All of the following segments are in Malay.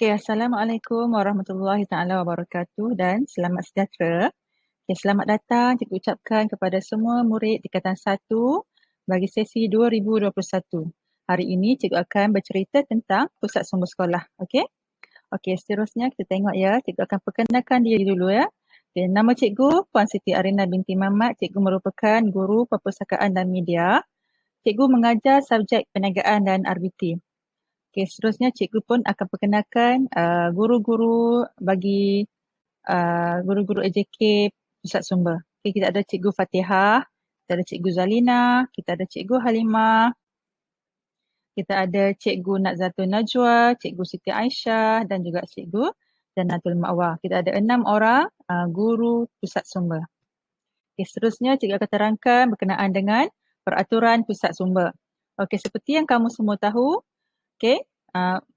Okay, Assalamualaikum warahmatullahi taala wabarakatuh dan selamat sejahtera. Okay, selamat datang kita ucapkan kepada semua murid tingkatan 1 bagi sesi 2021. Hari ini cikgu akan bercerita tentang pusat sumber sekolah. Okey. Okey, seterusnya kita tengok ya. Cikgu akan perkenalkan diri dulu ya. Okay, nama cikgu Puan Siti Arina binti Mamat. Cikgu merupakan guru perpustakaan dan media. Cikgu mengajar subjek perniagaan dan RBT. Okay, seterusnya cikgu pun akan perkenalkan guru-guru bagi guru-guru AJK Pusat Sumber. Okay, kita ada cikgu Fatihah, kita ada cikgu Zalina, kita ada cikgu Halimah, kita ada cikgu Nazatun Najwa, cikgu Siti Aisyah dan juga cikgu Janatul Ma'wah. Kita ada 6 orang guru Pusat Sumber. Okay, seterusnya cikgu akan terangkan berkenaan dengan peraturan Pusat Sumber. Okay, seperti yang kamu semua tahu, okay,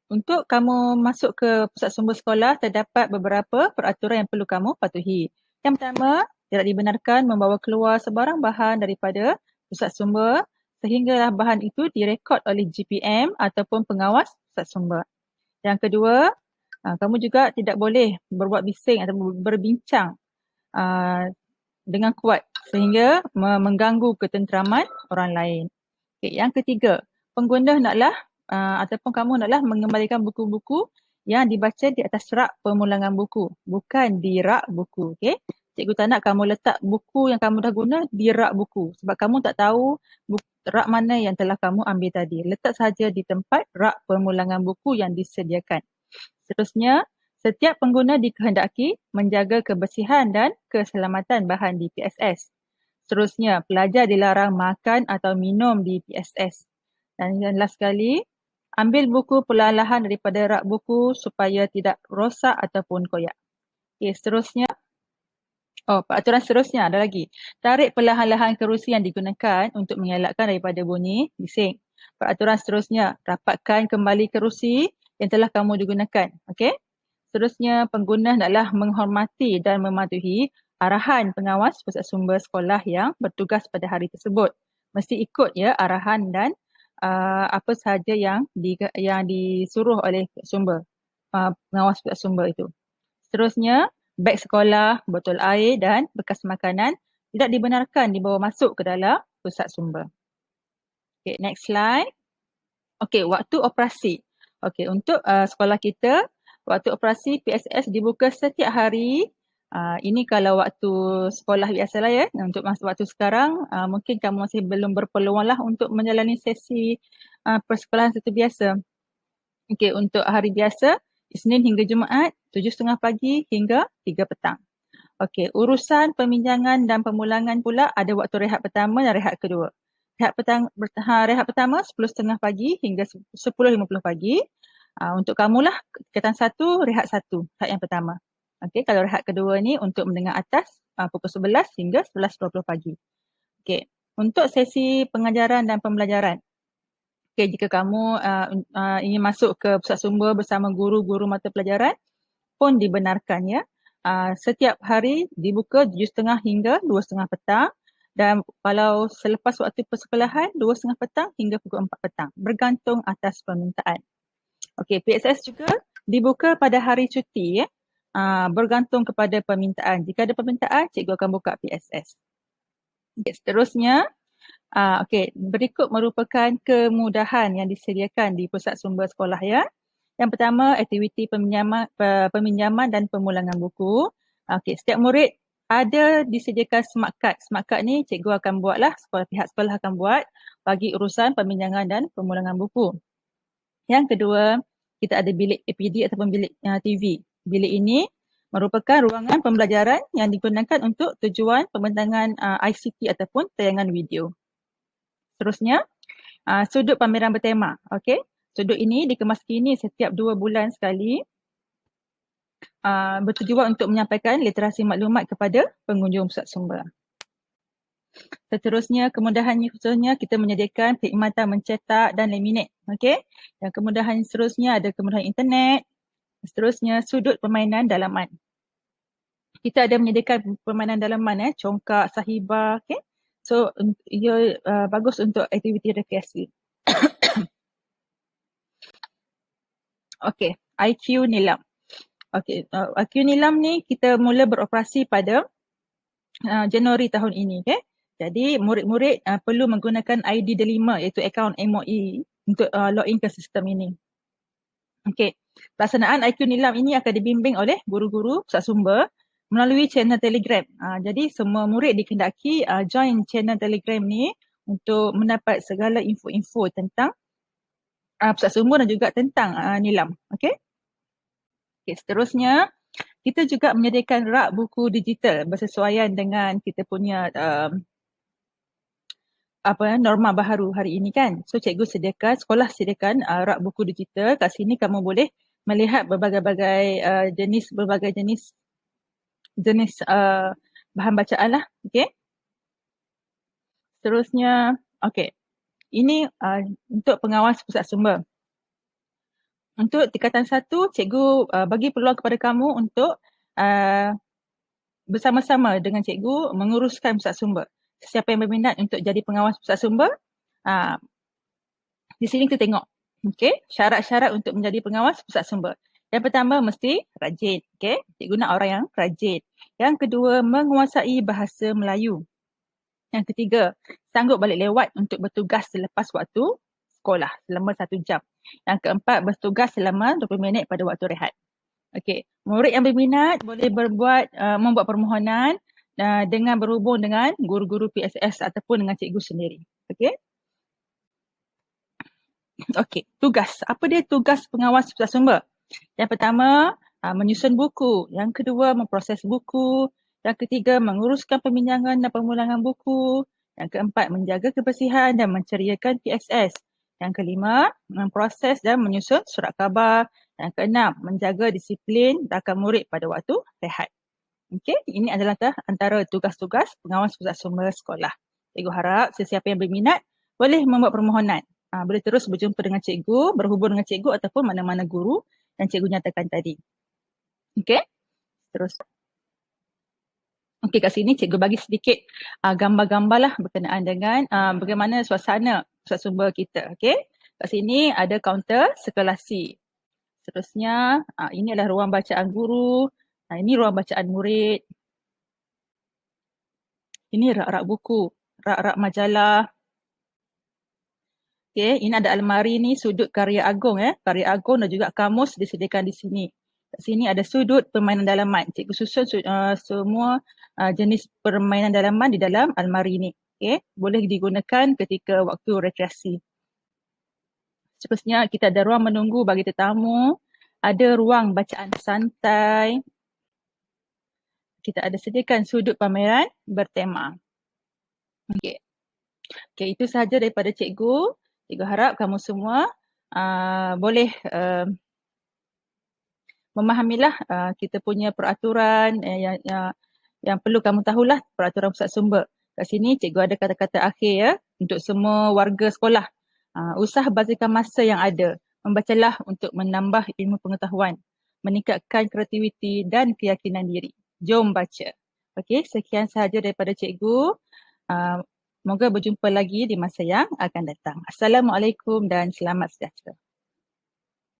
untuk kamu masuk ke pusat sumber sekolah, terdapat beberapa peraturan yang perlu kamu patuhi. Yang pertama, tidak dibenarkan membawa keluar sebarang bahan daripada pusat sumber sehinggalah bahan itu direkod oleh GPM ataupun pengawas pusat sumber. Yang kedua, kamu juga tidak boleh berbuat bising atau berbincang dengan kuat sehingga mengganggu ketenteraman orang lain. Okay, yang ketiga, pengguna naklah ataupun kamu naklah mengembalikan buku-buku yang dibaca di atas rak pemulangan buku, bukan di rak buku. Okay? Cikgu tak nak kamu letak buku yang kamu dah guna di rak buku sebab kamu tak tahu rak mana yang telah kamu ambil tadi. Letak sahaja di tempat rak pemulangan buku yang disediakan. Seterusnya, setiap pengguna dikehendaki menjaga kebersihan dan keselamatan bahan di PSS. Seterusnya, pelajar dilarang makan atau minum di PSS. Dan yang last sekali, ambil buku perlahan-lahan daripada rak buku supaya tidak rosak ataupun koyak. Okay, seterusnya. Peraturan seterusnya ada lagi. Tarik perlahan-lahan kerusi yang digunakan untuk mengelakkan daripada bunyi bising. Peraturan seterusnya, rapatkan kembali kerusi yang telah kamu digunakan. Okey? Seterusnya, pengguna hendaklah menghormati dan mematuhi arahan pengawas pusat sumber sekolah yang bertugas pada hari tersebut. Mesti ikut ya arahan dan apa sahaja yang disuruh oleh sumber, pengawas pusat sumber itu. Seterusnya, beg sekolah, botol air dan bekas makanan tidak dibenarkan dibawa masuk ke dalam pusat sumber. Okay, next slide. Okay, waktu operasi. Okay, untuk sekolah kita, waktu operasi PSS dibuka setiap hari. Ini kalau waktu sekolah biasalah ya. Untuk masa waktu sekarang, mungkin kamu masih belum berpeluang lah untuk menjalani sesi persekolahan seperti biasa. Okay, untuk hari biasa, Isnin hingga Jumaat, 7.30 pagi hingga 3 petang. Okey, urusan peminjangan dan pemulangan pula ada waktu rehat pertama dan rehat kedua. Rehat pertama 10.30 pagi hingga 10.50 pagi. Untuk kamulah tingkatan 1, rehat 1, rehat yang pertama. Okey, kalau rehat kedua ni untuk mendengar atas pukul 11 hingga 11.20 pagi. Okey, untuk sesi pengajaran dan pembelajaran. Okay, jika kamu ingin masuk ke pusat sumber bersama guru-guru mata pelajaran pun dibenarkan ya. Setiap hari dibuka 7.30 hingga 2.30 petang dan kalau selepas waktu persekolahan 2.30 petang hingga pukul 4 petang bergantung atas permintaan. Okey, PSS juga dibuka pada hari cuti ya. Bergantung kepada permintaan. Jika ada permintaan, cikgu akan buka PSS. Okay, seterusnya, okey, berikut merupakan kemudahan yang disediakan di pusat sumber sekolah ya. Yang pertama, aktiviti peminjaman dan pemulangan buku. Okey, setiap murid ada disediakan smart card. Smart card ni cikgu akan buatlah, pihak sekolah akan buat bagi urusan peminjaman dan pemulangan buku. Yang kedua, kita ada bilik APD ataupun bilik TV. Bilik ini merupakan ruangan pembelajaran yang digunakan untuk tujuan pembentangan ICT ataupun tayangan video. Seterusnya, sudut pameran bertema. Okey, sudut ini dikemaskini setiap 2 bulan sekali. Bertujuan untuk menyampaikan literasi maklumat kepada pengunjung pusat sumber. Seterusnya, kemudahannya khususnya kita menyediakan perkhidmatan mencetak dan laminate. Okey, yang kemudahan seterusnya ada kemudahan internet. Seterusnya, sudut permainan dalaman. Kita ada menyediakan permainan dalaman congkak, sahibah. Okey, so ia bagus untuk aktiviti rekreasi. Okey, IQ Nilam. Okey, IQ Nilam ni kita mula beroperasi pada Januari tahun ini. Okay? Jadi murid-murid perlu menggunakan ID Delima iaitu akaun MOE untuk login ke sistem ini. Okey, pelaksanaan IQ Nilam ini akan dibimbing oleh guru-guru pusat sumber melalui channel Telegram. Jadi semua murid dikehendaki join channel Telegram ni untuk mendapat segala info-info tentang pusat sumber dan juga tentang Nilam. Okey. Okey, seterusnya kita juga menyediakan rak buku digital bersesuaian dengan kita punya norma baharu hari ini kan. So cikgu sediakan, sekolah sediakan rak buku digital. Kat sini kamu boleh melihat berbagai-bagai berbagai jenis bahan bacaan lah. Okey. Seterusnya, okey. Ini untuk pengawas pusat sumber. Untuk tingkatan 1, cikgu bagi peluang kepada kamu untuk bersama-sama dengan cikgu menguruskan pusat sumber. Siapa yang berminat untuk jadi pengawas pusat sumber, di sini kita tengok. Okey, syarat-syarat untuk menjadi pengawas pusat sumber. Yang pertama mesti rajin. Okey, cikgu nak orang yang rajin. Yang kedua, menguasai bahasa Melayu. Yang ketiga, sanggup balik lewat untuk bertugas selepas waktu sekolah selama 1 jam. Yang keempat, bertugas selama 20 minit pada waktu rehat. Okey, murid yang berminat boleh membuat permohonan dengan berhubung dengan guru-guru PSS ataupun dengan cikgu sendiri. Okey. Okey, tugas. Apa dia tugas pengawas pusat sumber? Yang pertama, menyusun buku. Yang kedua, memproses buku. Yang ketiga, menguruskan peminjangan dan pemulangan buku. Yang keempat, menjaga kebersihan dan menceriakan PSS. Yang kelima, memproses dan menyusun surat khabar. Yang keenam, menjaga disiplin rakan murid pada waktu rehat. Okey, ini adalah antara tugas-tugas pengawas pusat sumber sekolah. Cikgu harap sesiapa yang berminat boleh membuat permohonan. Boleh terus berjumpa dengan cikgu, berhubung dengan cikgu ataupun mana-mana guru yang cikgu nyatakan tadi. Okey, terus. Okey, kat sini cikgu bagi sedikit gambar-gambar lah berkenaan dengan bagaimana suasana pusat sumber kita. Okey, kat sini ada kaunter sekelasi. Seterusnya, ini adalah ruang bacaan guru. Ini ruang bacaan murid. Ini rak-rak buku, rak-rak majalah. Okey, ini ada almari ni sudut karya agung Karya agung dan juga kamus disediakan di sini. Kat sini ada sudut permainan dalaman. Cikgu susun semua jenis permainan dalaman di dalam almari ni. Okey, boleh digunakan ketika waktu rekreasi. Seterusnya kita ada ruang menunggu bagi tetamu. Ada ruang bacaan santai. Kita ada sediakan sudut pameran bertema. Okey. Okey, itu sahaja daripada cikgu. Cikgu harap kamu semua boleh memahamilah kita punya peraturan yang perlu kamu tahulah, peraturan pusat sumber. Kat sini cikgu ada kata-kata akhir untuk semua warga sekolah. Usah bazirkan masa yang ada. Membacalah untuk menambah ilmu pengetahuan, meningkatkan kreativiti dan keyakinan diri. Jom baca. Okey, sekian sahaja daripada cikgu. Moga berjumpa lagi di masa yang akan datang. Assalamualaikum dan selamat sejahtera.